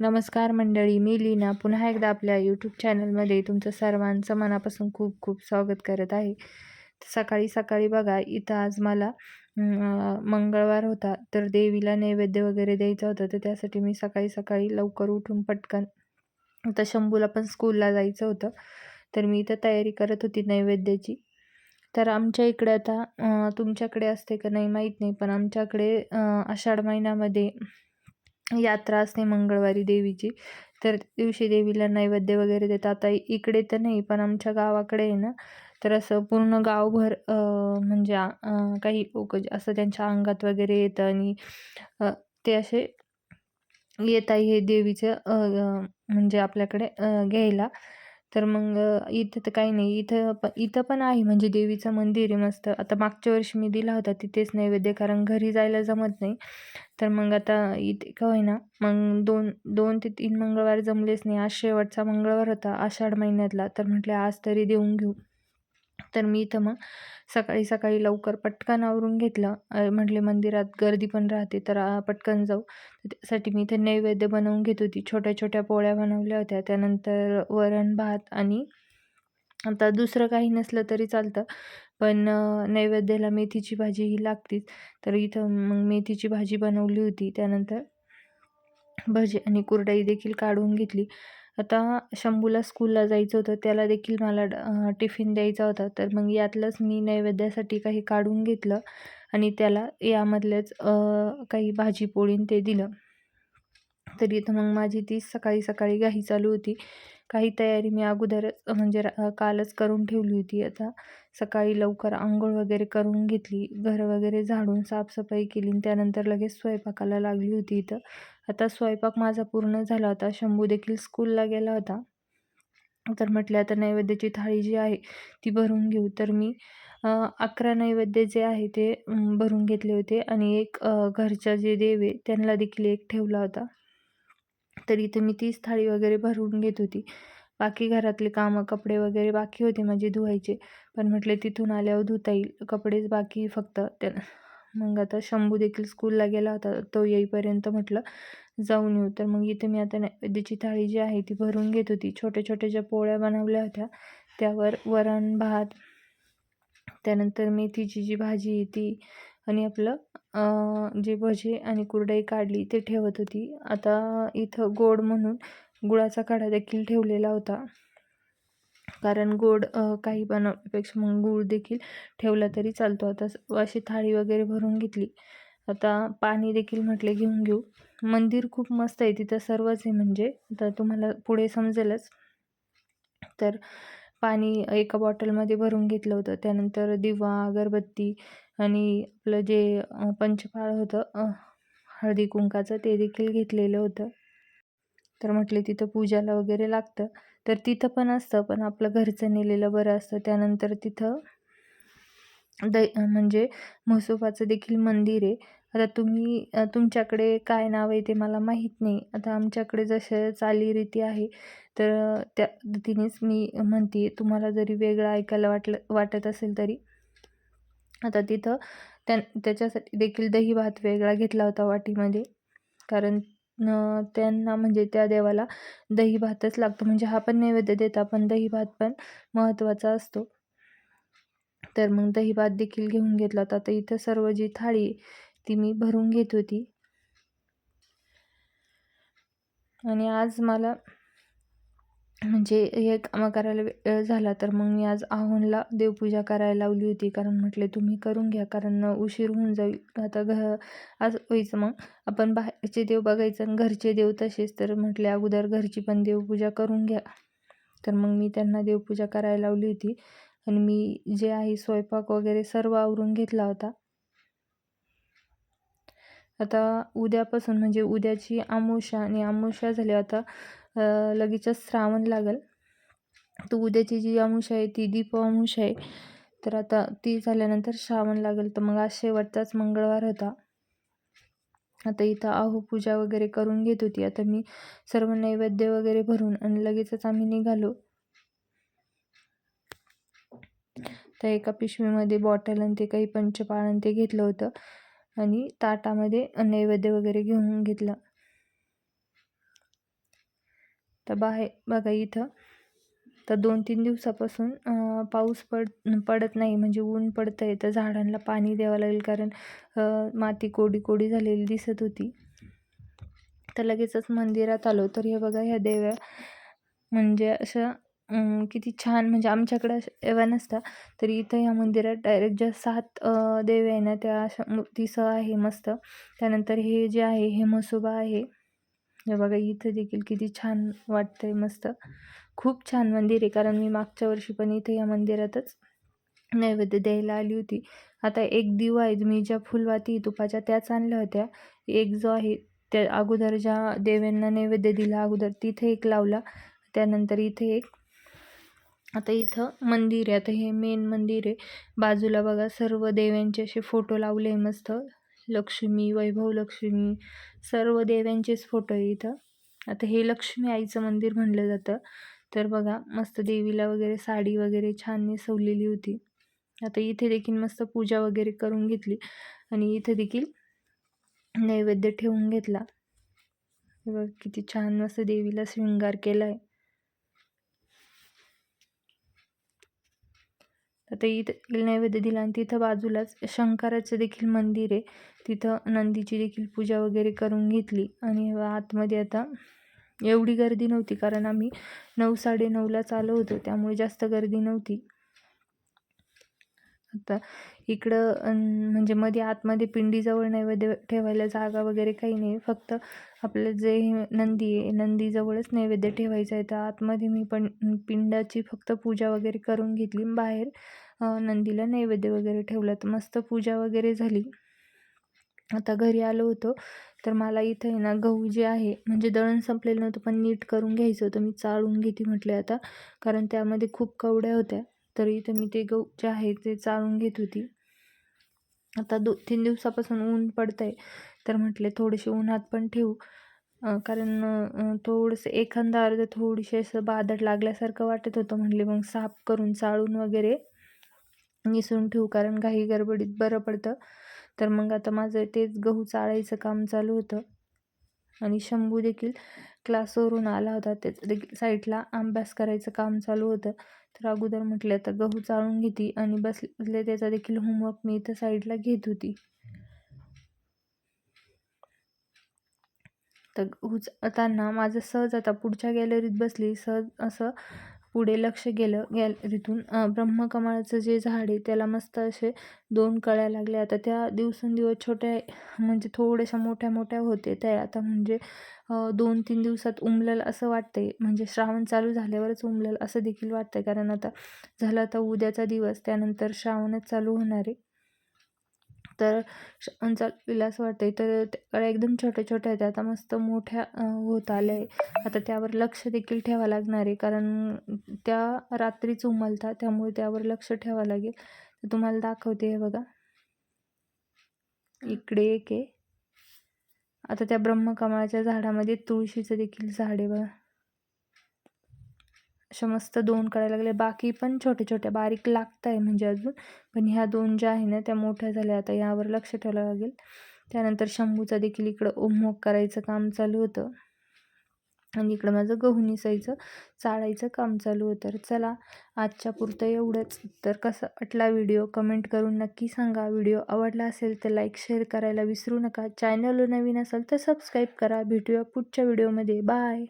नमस्कार मंडळी, मी लीना पुन्हा एकदा आपल्या यूट्यूब चॅनलमध्ये तुमचं सर्वांचं मनापासून खूप खूप स्वागत करत आहे. सकाळी सकाळी बघा, इथं आज मला मंगळवार होता, तर देवीला नैवेद्य वगैरे द्यायचा होता. तर त्यासाठी मी सकाळी सकाळी लवकर उठून पटकन, आता शंभूला पण स्कूलला जायचं होतं, तर मी इथं तयारी करत होती नैवेद्याची. तर आमच्या इकडे आता तुमच्याकडे असते का नाही माहीत नाही, पण आमच्याकडे आषाढ महिन्यामध्ये यात्रा असते मंगळवारी देवीची. तर दिवशी देवीला नैवेद्य वगैरे देतात. आता इकडे तर नाही, पण आमच्या गावाकडे आहे ना, तर असं पूर्ण गावभर म्हणजे काही लोक असं त्यांच्या अंगात वगैरे येतं आणि अ, ते असे येत आहे हे देवीचं म्हणजे आपल्याकडे घ्यायला. तर मग इथं तर काही नाही, इथं पण आहे म्हणजे देवीचं मंदिर आहे मस्त. आता मागच्या वर्षी मी दिला होता तिथेच नैवेद्य, कारण घरी जायला जमत नाही. तर मग आता इथे का होईना, मग 2 ते 3 मंगळवार जमलेच नाही. आज शेवटचा मंगळवार होता आषाढ महिन्यातला, तर म्हटले आज तरी देऊन घेऊ. तर मी इथं मग सकाळी सकाळी लवकर पटकन आवरून घेतलं. म्हटले मंदिरात गर्दी पण राहते, तर पटकन जाऊ. तर त्यासाठी मी इथे नैवेद्य बनवून घेत होती. छोट्या छोट्या पोळ्या बनवल्या होत्या. त्यानंतर वरण भात आणि आता दुसरं काही नसलं तरी चालतं, पण नैवेद्याला मेथीची भाजी ही लागतीच. तर इथं मग मेथीची भाजी बनवली होती. त्यानंतर भजी आणि कुरडई देखील काढून घेतली. आता शंभूला स्कूलला जायचं होतं, त्याला देखील मला टिफिन द्यायचा होता. तर मग यातलंच मी नैवेद्यासाठी काही काढून घेतलं आणि त्याला यामधल्याच काही भाजी पोळी ते दिलं. तर इथं मग माझी ती सकाळी सकाळी घाई चालू होती. काही तयारी मी अगोदरच म्हणजे कालच करून ठेवली होती. आता सकाळी लवकर अंघोळ वगैरे करून घेतली, घर वगैरे झाडून साफसफाई केली आणि त्यानंतर लगेच स्वयंपाकाला लागली होती इथं. आता स्वयंपाक माझा पूर्ण झाला होता. शंभू देखील स्कूलला गेला होता. तर म्हटले आता नैवेद्याची थाळी जी आहे ती भरून घेऊ. तर मी 11 नैवेद्य जे आहे ते भरून घेतले होते आणि एक घरच्या जे देव आहे त्यांना देखील एक ठेवला होता. तर इथे मी तीच थाळी वगैरे भरून घेत होती. बाकी घरातले कामं, कपडे वगैरे बाकी होते माझे धुवायचे. पण म्हटले तिथून आल्यावर धुता येईल. कपडेच बाकी फक्त. मग आता शंभू देखील स्कूलला गेला होता. तो येईपर्यंत म्हटलं जाऊन येऊ. तर मग इथे मी आता नैवेद्याची थाळी जी आहे ती भरून घेत होती. छोट्या छोट्या ज्या पोळ्या बनवल्या होत्या, त्यावर वरण, भात, त्यानंतर मेथीची जी भाजी आहे ती आणि आपलं जे भजे आणि कुरडई काढली ते ठेवत होती. आता इथं गोड म्हणून गुळाचा काढा देखील ठेवलेला होता. कारण गोड काही बनवण्यापेक्षा मग गूळ देखील ठेवला तरी चालतो. आता अशी थाळी वगैरे भरून घेतली. आता पाणी देखील म्हटले घेऊन घेऊ. मंदिर खूप मस्त आहे, तिथं सर्वच आहे म्हणजे. आता तुम्हाला पुढे समजेलच. तर पाणी एका बॉटलमध्ये भरून घेतलं होतं. त्यानंतर दिवा, अगरबत्ती आणि आपलं जे पंचफळ होतं हळदी कुंकाचं, ते देखील घेतलेलं होतं. तर म्हटले तिथं पूजाला वगैरे लागतं, तर तिथं पण असतं, पण आपलं घरचं नेलेलं बरं असतं. त्यानंतर तिथं म्हणजे म्हसोबाचं देखील मंदिर आहे. आता तुम्ही तुमच्याकडे काय नाव आहे ते मला माहीत नाही. आता आमच्याकडे जसं चालीरीती आहे, तर त्या पद्धतीनेच मी म्हणते आहे. तुम्हाला जरी वेगळं ऐकायला वाटत असेल तरी. आता तिथं त्याच्यासाठी देखील दही भात वेगळा घेतला होता वाटीमध्ये. कारण त्यांना म्हणजे त्या देवाला दही भातच लागतो. म्हणजे हा पण नैवेद्य देतात, पण दही भात पण महत्त्वाचा असतो. तर मग दही भात देखील घेऊन घेतला होता. तर इथं सर्व जी थाळी ती मी भरून घेत होती. आणि आज मला म्हणजे हे कामं करायला वेळ झाला, तर मग मी आज आहोंला देवपूजा करायला लावली होती. कारण म्हटले तुम्ही करून घ्या, कारण उशीर होऊन जाईल. आता आज व्हायचं मग आपण बाहेरचे देव बघायचं आणि घरचे देव तसेच. तर म्हटले अगोदर घरची पण देवपूजा करून घ्या. तर मग मी त्यांना देवपूजा करायला लावली होती आणि मी जे आहे स्वयंपाक वगैरे सर्व आवरून घेतला होता. आता उद्यापासून म्हणजे उद्याची अमावस्या आणि अमावस्या झाली, आता लगेचच श्रावण लागेल. तर उद्याची जी अमावस्या आहे ती दीप अमावस्या आहे. तर आता ती झाल्यानंतर श्रावण लागेल. तर मग आज शेवटचाच मंगळवार होता. आता इथं पूजा वगैरे करून घेत होती. आता मी सर्व नैवेद्य वगैरे भरून आणि लगेचच आम्ही निघालो. तर एका पिशवीमध्ये बॉटल आणि ते काही पंचपाळ आणि ते घेतलं होतं आणि ताटामध्ये नैवेद्य वगैरे घेऊन घेतलं. तर बाहेर बघा इथं तर 2-3 दिवसापासून पाऊस पडत नाही, म्हणजे ऊन पडतं आहे. तर झाडांना पाणी द्यावं लागेल, कारण माती कोरडी झालेली दिसत होती. तर लगेचच मंदिरात आलो. तर हे बघा ह्या देव्या म्हणजे अशा किती छान, म्हणजे आमच्याकडं अशा देव्या नसतात. तर इथं या मंदिरात डायरेक्ट ज्या 7 देव्या आहे ना, त्या अशा मूर्तीसह आहे मस्त. त्यानंतर हे जे आहे हे म्हसोबा आहे. हे बघा इथं देखील किती छान वाटतंय मस्त. खूप छान मंदिर आहे, कारण मी मागच्या वर्षी पण इथे या मंदिरातच नैवेद्य द्यायला आली होती. आता एक दिवा आहे, मी ज्या फुलवाती तुपाच्या त्याच आणल्या होत्या. एक जो आहे त्या अगोदर ज्या देव्यांना नैवेद्य दिला अगोदर तिथे एक लावला. त्यानंतर इथे एक. आता इथं मंदिर आहे. आता हे मेन मंदिर आहे. बाजूला बघा सर्व देव्यांचे असे फोटो लावले मस्त. लक्ष्मी, वैभव लक्ष्मी, सर्व देव्यांचेच फोटो आहे इथं. आता हे लक्ष्मी आईचं मंदिर म्हणलं जातं. तर बघा मस्त देवीला वगैरे साडी वगैरे छान नेसवलेली होती. आता इथे देखील मस्त पूजा वगैरे करून घेतली आणि इथे देखील नैवेद्य ठेवून घेतला. बघा किती छान मस्त देवीला शृंगार केलाय. आता इथं नैवेद्य दिला आणि तिथं बाजूलाच शंकराचं देखील मंदिर आहे. तिथं नंदीची देखील पूजा वगैरे करून घेतली आणि आतमध्ये आता एवढी गर्दी नव्हती, कारण आम्ही 9-9:30लाच आलो होतो, त्यामुळे जास्त गर्दी नव्हती. आता इकडं म्हणजे मध्ये आतमध्ये पिंडीजवळ नैवेद्य ठेवायला जागा वगैरे काही नाही. फक्त आपलं जे नंदी आहे, नंदीजवळच नैवेद्य ठेवायचं आहे. तर आतमध्ये मी पण पिंडाची फक्त पूजा वगैरे करून घेतली. बाहेर नंदीला नैवेद्य वगैरे ठेवलं. तर मस्त पूजा वगैरे झाली. आता घरी आलो होतो, तर मला इथं आहे ना गहू जे आहे, म्हणजे दळण संपलेलं नव्हतं पण नीट करून घ्यायचं होतं. मी चाळून घेते म्हटले आता, कारण त्यामध्ये खूप कवड्या होत्या. तर इथं मी ते गहू जे आहे ते चाळून घेत होती. आता 2-3 दिवसापासून ऊन पडतंय, तर म्हटले थोडेसे उन्हात पण ठेवू. कारण थोडंसं एखादा अर्ध थोडीशी असं बादड लागल्यासारखं वाटत होतं. म्हटले मग साफ करून चाळून वगैरे निसून ठेवू, कारण घाई गडबडीत बरं पडतं. तर मग आता माझं तेच गहू चाळायचं काम चालू होतं आणि शंभू देखील क्लासवरून आला होता. त्याचं देखील साईडला अभ्यास करायचं काम चालू होतं. तर अगोदर म्हटले आता गहू चाळून घेते आणि बसले त्याचा देखील होमवर्क मी इथं साईडला घेत होती. तर गहू चाळताना माझं सहज आता पुढच्या गॅलरीत बसली, सहज असं पुढे लक्ष गेलं गॅलरीतून. ब्रह्मकमळाचं जे झाड आहे त्याला मस्त असे 2 कळ्या लागल्या. आता त्या दिवसेंदिवस छोट्या, म्हणजे थोड्याशा मोठ्या होते त्या. आता म्हणजे 2-3 दिवसात उमलल असं वाटतंय, म्हणजे श्रावण चालू झाल्यावरच उमलल असं देखील वाटतंय. कारण आता झालं आता उद्याचा दिवस, त्यानंतर श्रावणच चालू होणार आहे. तर श्रावण चालू असं वाटतंय. तर त्या कळ्या एकदम छोट्या आहेत, आता मस्त मोठ्या होत आल्या आहे. आता त्यावर लक्ष देखील ठेवावं लागणार आहे, कारण त्या रात्रीच उमलतात, त्यामुळे त्यावर लक्ष ठेवावं लागेल. तर तुम्हाला दाखवते, हे बघा इकडे एक आहे. आता त्या ब्रह्मकमळाच्या झाडामध्ये तुळशीचं देखील झाड आहे बघा. अशा मस्त 2 कळ्या लागल्या. बाकी पण छोट्या बारीक लागत आहे म्हणजे अजून. पण ह्या 2 ज्या आहे ना त्या मोठ्या झाल्या. आता यावर लक्ष ठेवावं लागेल. त्यानंतर शंभूचा देखील इकडं होमवर्क करायचं काम चालू होतं आणि इकडं माझं गहू निसायचं, चाळायचं काम चालू होतं. तर चला आजच्या पुरतं एवढंच. तर कसा वाटला व्हिडिओ कमेंट करून नक्की सांगा. व्हिडिओ आवडला असेल तर लाईक शेअर करायला विसरू नका. चॅनलवर नवीन असाल तर सबस्क्राईब करा. भेटूया पुढच्या व्हिडिओमध्ये. बाय.